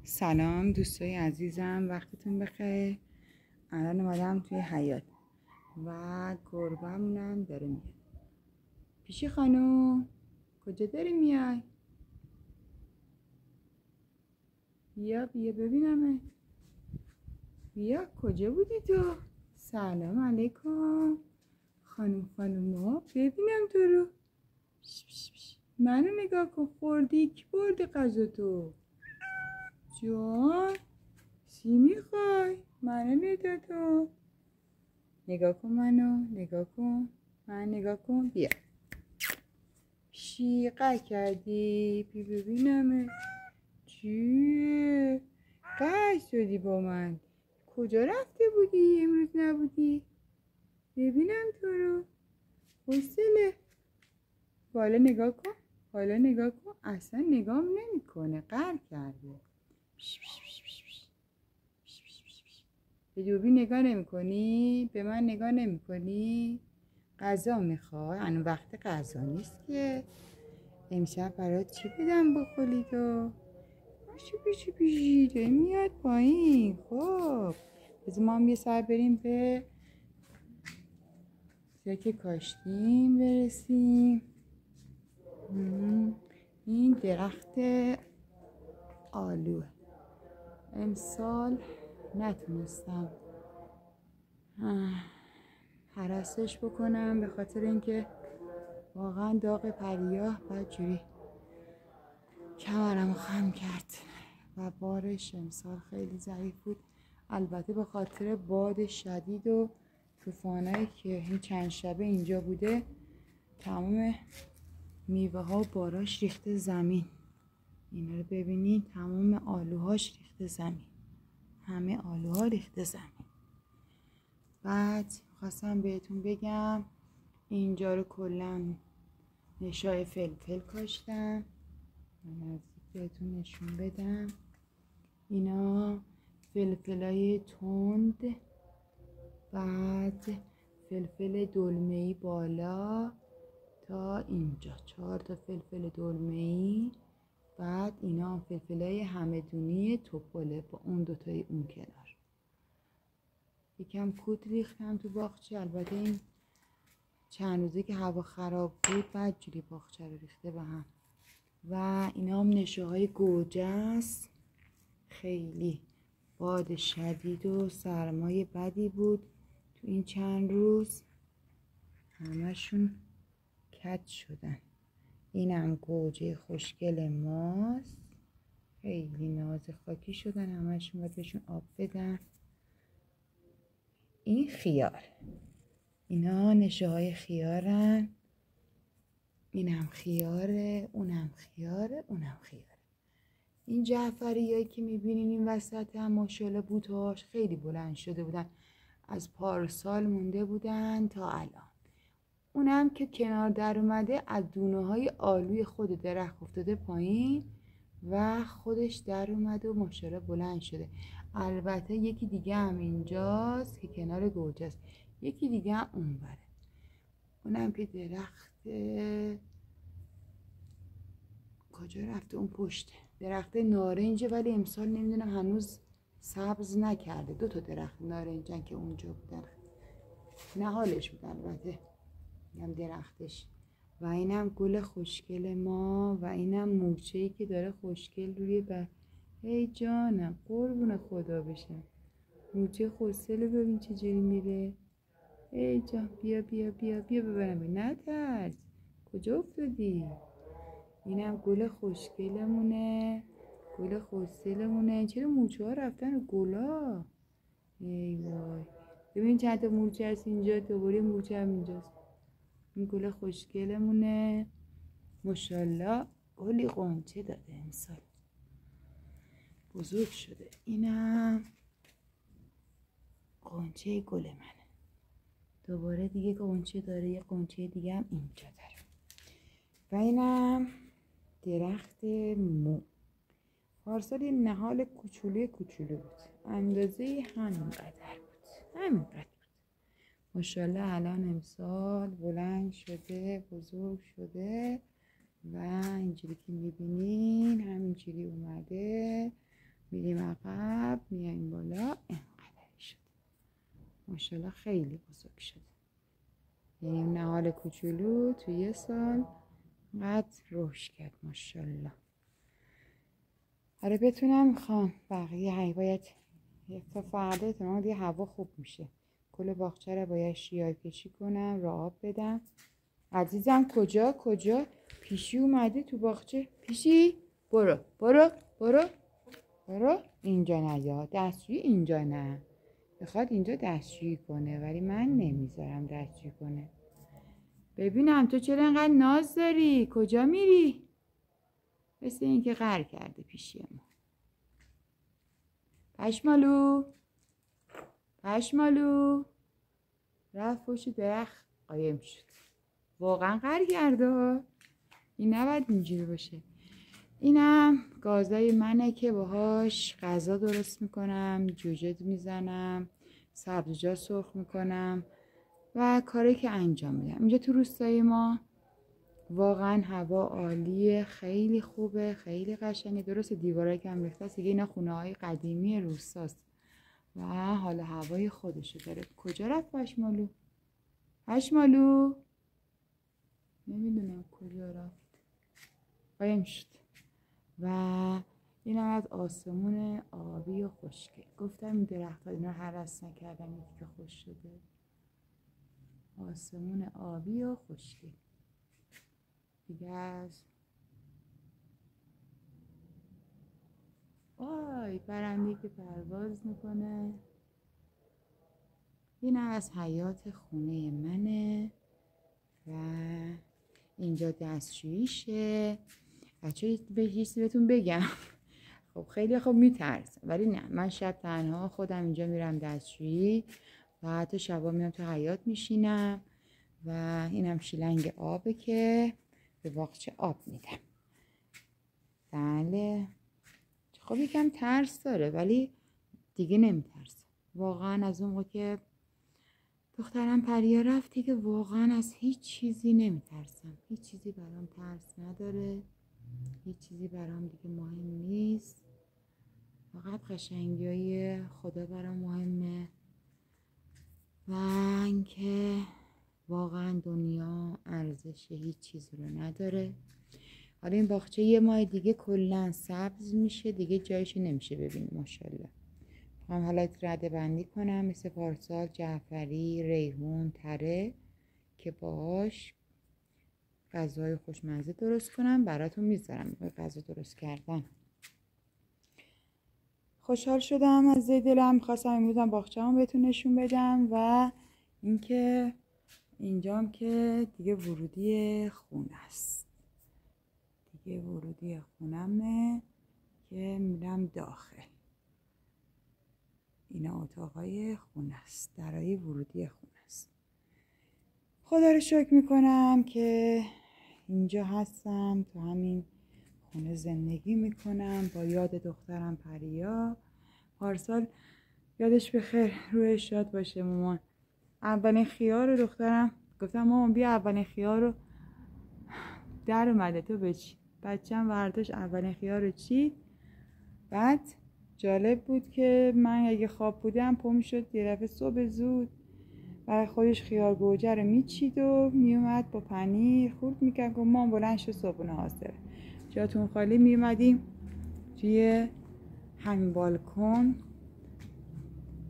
سلام دوستای عزیزم، وقتتون بخیر. الان اومدم توی حیاط و گربه‌مونم داره میاد. پیشی خانوم کجا داری میای؟ بیا ببینمت. بیا کجا بودی تو؟ سلام علیکم خانوما، ببینم تو رو. منو نگاه کن، خوردی؟ کی برده غذا تو؟ جان چی میخوای؟ منو ندا تو. نگاه کن منو، نگاه کن من، نگاه کن. بیا شیقه کردی؟ ببینم چیه قش شدی با من. کجا رفته بودی امروز نبودی؟ ببینم تو رو. حوصله بالا نگاه کن، حالا نگاه کن. اصلا نگام نمیکنه، قهر کرده. به دوربین نگاه نمی کنی؟ به من نگاه نمی کنی؟ غذا میخوای؟ الان وقت غذا نیست که. امشب برات چی بدم بخوری تو؟ پیشی داره میاد پایین. خب بذار ما هم یه سر بریم به جایی که کاشتیم برسیم. این درخت آلوه. امسال نتونستم هرسش بکنم به خاطر اینکه واقعا داغ پریاه بدجوری کمرمو خم کرد و بارش امسال خیلی ضعیف بود. البته به خاطر باد شدید و طوفانایی که این چند شبه اینجا بوده تمام میوه ها و باراش ریخته زمین. اینا رو ببینید، تمام آلوهاش ریخته زمین، همه آلوها ریخته زمین. بعد خواستم بهتون بگم اینجا رو کلا نشای فلفل کاشتم. من نزدیک بهتون نشون بدم. اینا فلفلای تند، بعد فلفل دلمه‌ای بالا تا اینجا 4 تا فلفل دلمه‌ای، بعد اینا فلفلای همدونی توپله با اون دوتای اون کنار. یکم کود ریختم تو باغچه. البته این چند روزه که هوا خراب بود بدجوری باغچه رو ریخته به هم. و اینا هم نشه های گوجه است. خیلی باد شدید و سرمای بدی بود تو این چند روز، همشون کج شدن. اینم گوجه خوشگل ماست، خیلی ناز خاکی شدن، همشون باید بهشون آب بدن. این خیار، اینا نشه های خیارن. اینم خیاره، اونم خیاره، اونم خیاره. این جعفریایی که میبینین این وسط هم ماشاءالله بوتهاش خیلی بلند شده بودن، از پارسال مونده بودن تا الان. اونم که کنار در اومده از دونه های آلوی خود درخت افتاده پایین و خودش در اومده و ماشاءالله بلند شده. البته یکی دیگه هم اینجاست که کنار گوجه است، یکی دیگه هم اون بره. اونم که درخت کجا رفته؟ اون پشت درخت نارنجه، ولی امسال نمیدونم هنوز سبز نکرده. 2 تا درخت نارنجن که اونجا بودن، نه حالش بودن البته، اینم درختش. و اینم گل خوشگل ما و اینم مورچه‌ای که داره خوشگل روی ای جانم قربون خدا بشم. مورچه خوشگله، ببین چجوری میره. ای جان بیا بیا بیا بیا ببرم. نترس، کجا افتادی؟ اینم گل خوشگلمونه، گل خوشگلمونه. چرا مورچه ها رفتن رو گلا؟ ای وای، ببین چند تا مورچه هست اینجا، دوباره مورچه هم اینجاست. این گل خوشگلمونه ماشاءالله. گلی قنچه داده امسال، بزرگ شده. اینم قنچه گل منه. دوباره دیگه قنچه داره، یه قنچه دیگه هم اینجا داره. و اینم درخت مو. پارسال یه نهال کوچولو بود، اندازه همینقدر بود. ماشاءالله الان امسال بلند شده، بزرگ شده و اینجوری که میبینین همینجوری اومده میریم عقب، میایم بالا. اینقدر شد. ماشاءالله خیلی بزرگ شد. یعنی نهال کوچولو تو یه سال قد رشد کرد ماشاءالله. آره بتونم میخوام بقیه باید تا فردا احتمالا دیگه هوا خوب میشه. کل باغچه رو باید شیار کشی کنم، را آب بدم. عزیزم کجا پیشی اومده تو باغچه. پیشی برو اینجا نه، یا دستشویی اینجا نه. بخواد اینجا دستشویی کنه ولی من نمیذارم دستشویی کنه. ببینم تو چرا اینقدر ناز داری؟ کجا میری؟ مثل اینکه قهر کرده پیشی ما. پشمالو رفت پشت درخت قایم شد. واقعا قهر کرده. این نباید اینجوری باشه. اینم گازای منه که باهاش غذا درست میکنم، جوجه میزنم، سبزیجات سرخ میکنم و کاری که انجام میدم. اینجا تو روستای ما واقعا هوا عالیه، خیلی خوبه، خیلی قشنگه. درست دیوارایی که هم ریخته است دیگه، اینا خونه های قدیمی روستاست و حال هوای خودشو داره. کجا رفت پشمالو نمیدونم کجا رفت، قایم شد. و این هم از آسمون آبی و خشکه. گفتم این درخت ها اینا هرس نکردم یکی که خوش شده. آسمون آبی و خشکه دیگه. از پرنده که پرواز میکنه. این از حیات خونه منه و اینجا دستشوییشه. بچه به چیزی بهتون بگم. خب خیلی خوب میترسم ولی نه، من شب تنها خودم اینجا میرم دستشویی و حتی شبا میام تو حیات میشینم و اینم شیلنگ آبه که به باغچه آب میدم. بله خب یکم ترس داره ولی دیگه نمیترسم واقعا. از اون موقع که دخترم پریا رفت دیگه واقعا از هیچ چیزی نمیترسم. هیچ چیزی برام ترس نداره، هیچ چیزی برام دیگه مهم نیست. فقط قشنگیای خدا برام مهمه و اینکه واقعا دنیا ارزش هیچ چیزی رو نداره. حالا این باغچه یه ماه دیگه کلا سبز میشه دیگه، جایشو نمیشه ببینیم ماشاءالله. هم حالا رده بندی کنم مثل پارسال، جعفری، ریحون، تره که باهاش غذای خوشمزه درست کنم براتون میذارم. غذا درست کردن خوشحال شدم از دلم. خواستم امروزم باغچه‌ام بهتون نشون بدم و اینکه اینجام که دیگه ورودی خونه است. دیگه ورودی خونمه که میرم داخل. اینا اتاقای خونه است، درای ورودی خونه است. خدا رو شکر میکنم که اینجا هستم، تو همین خونه زندگی میکنم با یاد دخترم پریا. پارسال یادش بخیر، روحش شاد باشه مامان. اولین خیار رو دخترم گفتم مامان بیا اولین خیار رو در اومده تو بچی. بچه‌م برداشت اولین خیار رو چید. بعد جالب بود که من اگه خواب بودم پا میشد یه دفعه صبح زود برای خودش خیار گوجه رو میچید و میومد با پنیر خورد میکرد. گفت مامان بلند شو صبحونه حاضره. جاتون خالی میومدیم توی همین بالکن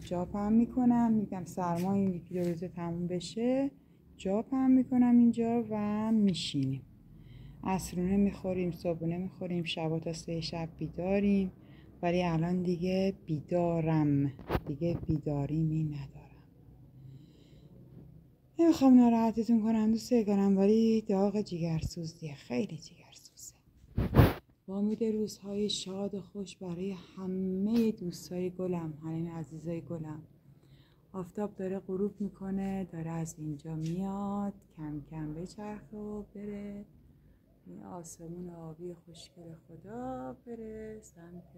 جا پهن میکنم. میگم سرما این یکی دو روزه تموم بشه جا پهن میکنم اینجا و میشینیم. عصرونه میخوریم، صبحونه میخوریم، شبا تا 3 شب بیداریم. ولی الان دیگه بیدارم، دیگه بیداریمی ندارم. نمیخوام ناراحتتون کنم دوست کنم ولی داغ جیگرسوزیه، خیلی جیگرسوزه. با امید روزهای شاد و خوش برای همه دوستای گلم، همه عزیزای گلم. آفتاب داره غروب میکنه، داره از اینجا میاد کم کم بچرخه و بره این آسمون آبی خوشگل خدا، بره سمت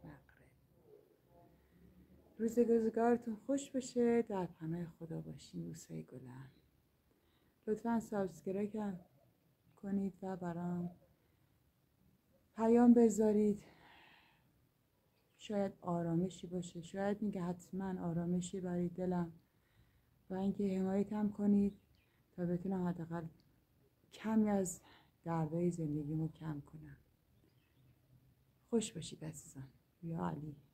مغرب. روزگارتون خوش باشه، در پناه خدا باشین دوستای گلم. لطفاً سابسکرایب کنید و برام پیام بذارید. شاید آرامشی باشه، شاید میگه حتما آرامشی برای دلم و اینکه حمایتم کنید تا بتونم حداقل کمی از دردهای زندگیمو کم کنم. خوش باشید عزیزان. یا علی.